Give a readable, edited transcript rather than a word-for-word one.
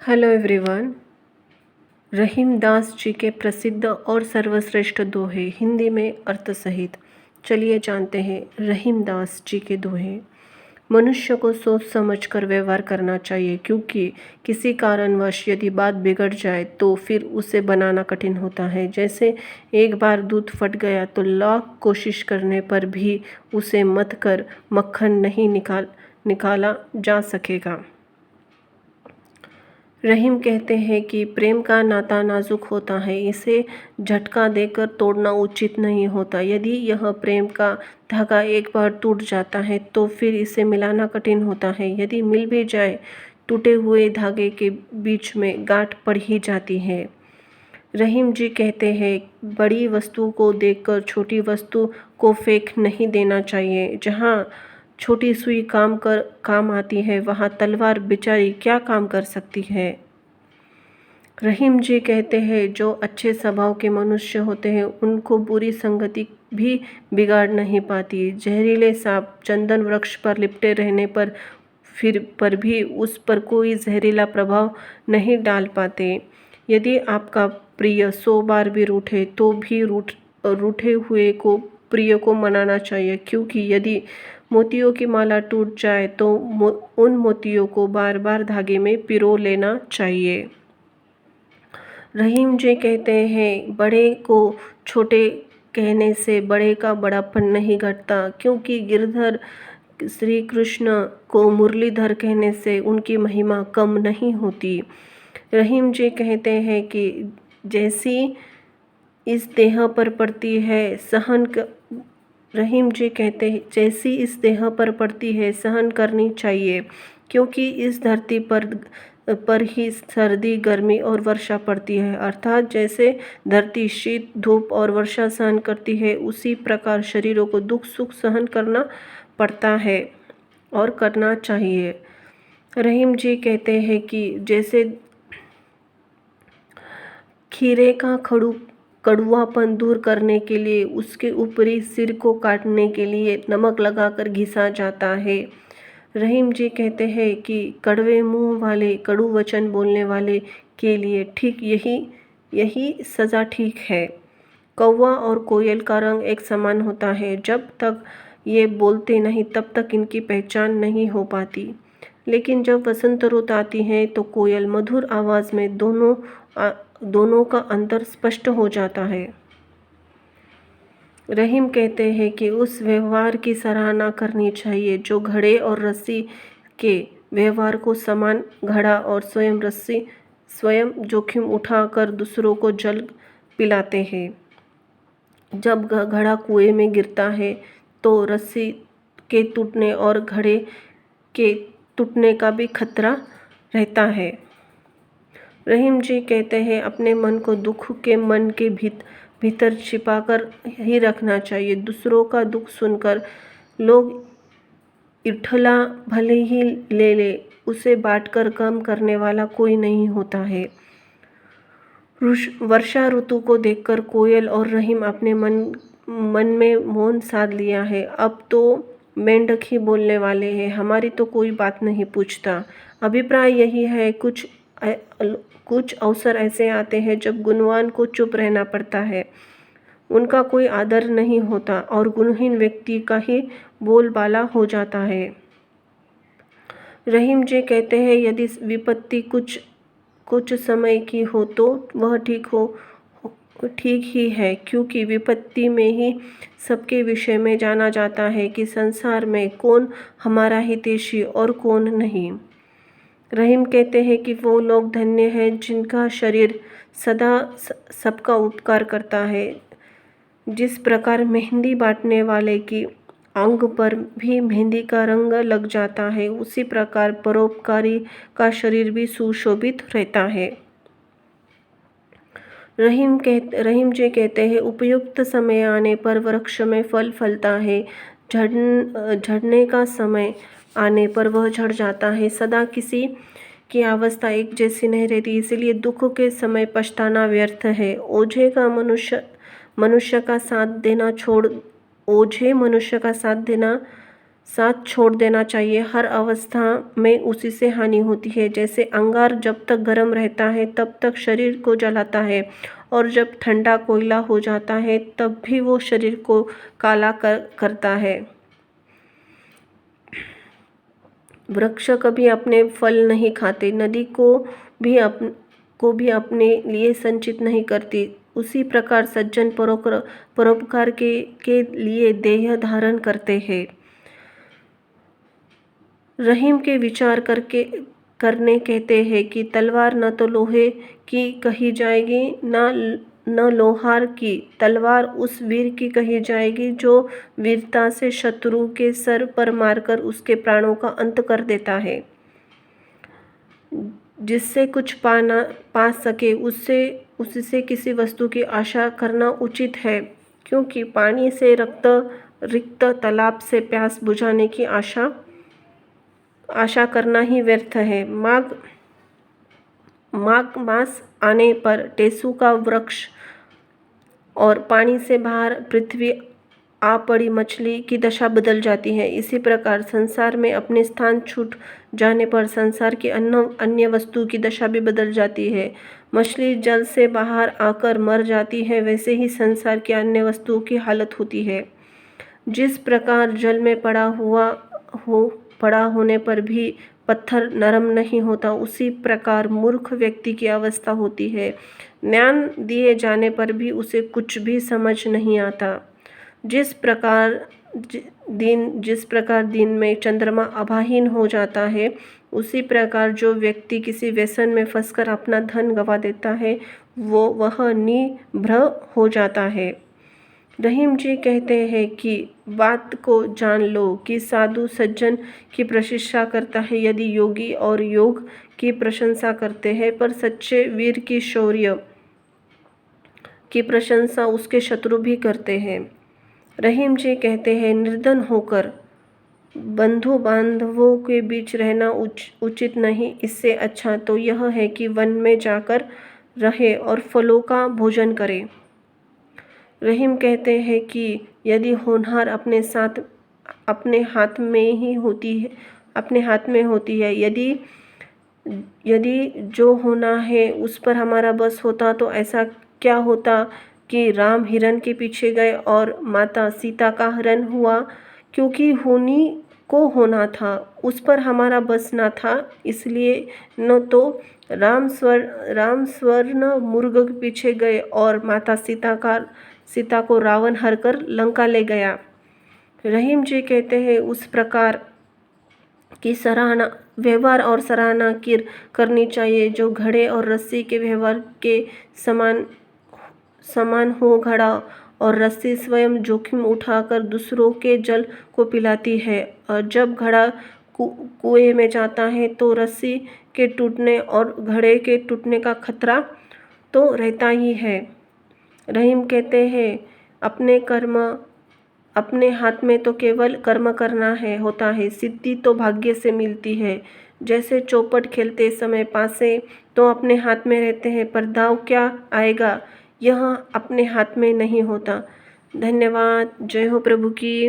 Hello everyone. रहीम दास जी के प्रसिद्ध और सर्वश्रेष्ठ दोहे हिंदी में अर्थ सहित। चलिए जानते हैं रहीम दास जी के दोहे। मनुष्य को सोच समझ कर व्यवहार करना चाहिए, क्योंकि किसी कारणवश यदि बात बिगड़ जाए तो फिर उसे बनाना कठिन होता है। जैसे एक बार दूध फट गया तो लाख कोशिश करने पर भी उसे मथ कर मक्खन नहीं निकाला जा सकेगा। रहीम कहते हैं कि प्रेम का नाता नाजुक होता है, इसे झटका देकर तोड़ना उचित नहीं होता। यदि यह प्रेम का धागा एक बार टूट जाता है तो फिर इसे मिलाना कठिन होता है। यदि मिल भी जाए, टूटे हुए धागे के बीच में गांठ पड़ ही जाती है। रहीम जी कहते हैं, बड़ी वस्तु को देखकर छोटी वस्तु को फेंक नहीं देना चाहिए। जहाँ छोटी सुई काम आती है, वहाँ तलवार बेचारी क्या काम कर सकती है। रहीम जी कहते हैं, जो अच्छे स्वभाव के मनुष्य होते हैं उनको बुरी संगति भी बिगाड़ नहीं पाती। जहरीले सांप चंदन वृक्ष पर लिपटे रहने पर भी उस पर कोई जहरीला प्रभाव नहीं डाल पाते। यदि आपका प्रिय 100 बार भी रूठे तो भी रूठे हुए को प्रिय को मनाना चाहिए, क्योंकि यदि मोतियों की माला टूट जाए तो उन मोतियों को बार बार धागे में पिरो लेना चाहिए। रहीम जी कहते हैं, बड़े को छोटे कहने से बड़े का बड़ापन नहीं घटता, क्योंकि गिरधर श्री कृष्ण को मुरलीधर कहने से उनकी महिमा कम नहीं होती। रहीम जी कहते हैं कि जैसी इस देह पर पड़ती है रहीम जी कहते हैं, जैसी इस देह पर पड़ती है सहन करनी चाहिए, क्योंकि इस धरती पर ही सर्दी, गर्मी और वर्षा पड़ती है। अर्थात जैसे धरती शीत, धूप और वर्षा सहन करती है, उसी प्रकार शरीरों को दुख सुख सहन करना पड़ता है और करना चाहिए। रहीम जी कहते हैं कि जैसे खीरे का कड़वापन दूर करने के लिए उसके ऊपरी सिर को काटने के लिए नमक लगाकर घिसा जाता है। रहीम जी कहते हैं कि कड़वे मुंह वाले, कड़ू वचन बोलने वाले के लिए ठीक यही सज़ा ठीक है। कौवा और कोयल का रंग एक समान होता है। जब तक ये बोलते नहीं तब तक इनकी पहचान नहीं हो पाती, लेकिन जब वसंत रुत आती है तो कोयल मधुर आवाज़ में दोनों का अंतर स्पष्ट हो जाता है। रहीम कहते हैं कि उस व्यवहार की सराहना करनी चाहिए जो घड़े और रस्सी के व्यवहार को समान घड़ा और स्वयं जोखिम उठाकर दूसरों को जल पिलाते हैं। जब घड़ा कुएं में गिरता है तो रस्सी के टूटने और घड़े के टूटने का भी खतरा रहता है। रहीम जी कहते हैं, अपने मन को दुख के मन के भीतर छिपाकर ही रखना चाहिए। दूसरों का दुख सुनकर लोग इठला भले ही ले, उसे बांटकर कम करने वाला कोई नहीं होता है। वर्षा ऋतु को देखकर कोयल और रहीम अपने मन में मौन साध लिया है। अब तो मेंढक ही बोलने वाले हैं, हमारी तो कोई बात नहीं पूछता। अभिप्राय यही है, कुछ अवसर ऐसे आते हैं जब गुणवान को चुप रहना पड़ता है, उनका कोई आदर नहीं होता और गुणहीन व्यक्ति का ही बोलबाला हो जाता है। रहीम जी कहते हैं, यदि विपत्ति कुछ समय की हो तो वह ठीक ही है, क्योंकि विपत्ति में ही सबके विषय में जाना जाता है कि संसार में कौन हमारा हितैषी और कौन नहीं। रहीम कहते हैं कि वो लोग धन्य हैं जिनका शरीर सदा सबका उपकार करता है। जिस प्रकार मेहंदी बांटने वाले की अंग पर भी मेहंदी का रंग लग जाता है, उसी प्रकार परोपकारी का शरीर भी सुशोभित रहता है। रहीम जी कहते हैं, उपयुक्त समय आने पर वृक्ष में फल फलता है, झड़ने का समय आने पर वह झड़ जाता है। सदा किसी की अवस्था एक जैसी नहीं रहती, इसलिए दुख के समय पछताना व्यर्थ है। ओझे मनुष्य का साथ देना साथ छोड़ देना चाहिए। हर अवस्था में उसी से हानि होती है। जैसे अंगार जब तक गर्म रहता है तब तक शरीर को जलाता है, और जब ठंडा कोयला हो जाता है तब भी वो शरीर को काला करता है। वृक्ष कभी अपने फल नहीं खाते, नदी को भी अपने लिए संचित नहीं करती। उसी प्रकार सज्जन परोपकार के लिए देह धारण करते हैं। रहीम के विचार करने कहते हैं कि तलवार न तो लोहे की कही जाएगी, न लोहार की। तलवार उस वीर की कही जाएगी जो वीरता से शत्रु के सर पर मारकर उसके प्राणों का अंत कर देता है। जिससे कुछ पा सके उससे किसी वस्तु की आशा करना उचित है, क्योंकि पानी से रिक्त तालाब से प्यास बुझाने की आशा करना ही व्यर्थ है। माघ मास आने पर टेसू का वृक्ष और पानी से बाहर पृथ्वी आ पड़ी मछली की दशा बदल जाती है। इसी प्रकार संसार में अपने स्थान छूट जाने पर संसार की अन्य वस्तु की दशा भी बदल जाती है। मछली जल से बाहर आकर मर जाती है, वैसे ही संसार की अन्य वस्तुओं की हालत होती है। जिस प्रकार जल में पड़ा होने पर भी पत्थर नरम नहीं होता, उसी प्रकार मूर्ख व्यक्ति की अवस्था होती है। ज्ञान दिए जाने पर भी उसे कुछ भी समझ नहीं आता। जिस प्रकार दिन में चंद्रमा आभाहीन हो जाता है, उसी प्रकार जो व्यक्ति किसी व्यसन में फंसकर अपना धन गंवा देता है, वह निभ्र हो जाता है। रहीम जी कहते हैं कि बात को जान लो कि साधु सज्जन की प्रशंसा करता है यदि योगी और योग की प्रशंसा करते हैं, पर सच्चे वीर की शौर्य की प्रशंसा उसके शत्रु भी करते हैं। रहीम जी कहते हैं निर्धन होकर बंधु बांधवों के बीच रहना उचित नहीं। इससे अच्छा तो यह है कि वन में जाकर रहे और फलों का भोजन करे। रहीम कहते हैं कि यदि होनहार अपने हाथ में होती है, यदि जो होना है उस पर हमारा बस होता तो ऐसा क्या होता कि राम हिरण के पीछे गए और माता सीता का हरण हुआ, क्योंकि होनी को होना था, उस पर हमारा बस ना था। इसलिए न तो राम स्वर्ण मुर्ग के पीछे गए और माता सीता को रावण हर कर लंका ले गया। रहीम जी कहते हैं उस प्रकार की व्यवहार और सराहना करनी चाहिए जो घड़े और रस्सी के व्यवहार के समान हो। घड़ा और रस्सी स्वयं जोखिम उठाकर दूसरों के जल को पिलाती है, और जब घड़ा कुएं में जाता है तो रस्सी के टूटने और घड़े के टूटने का खतरा तो रहता ही है। रहीम कहते हैं अपने हाथ में तो केवल कर्म करना होता है, सिद्धि तो भाग्य से मिलती है। जैसे चौपट खेलते समय पासे तो अपने हाथ में रहते हैं, पर दाव क्या आएगा यह अपने हाथ में नहीं होता। धन्यवाद। जय हो प्रभु की।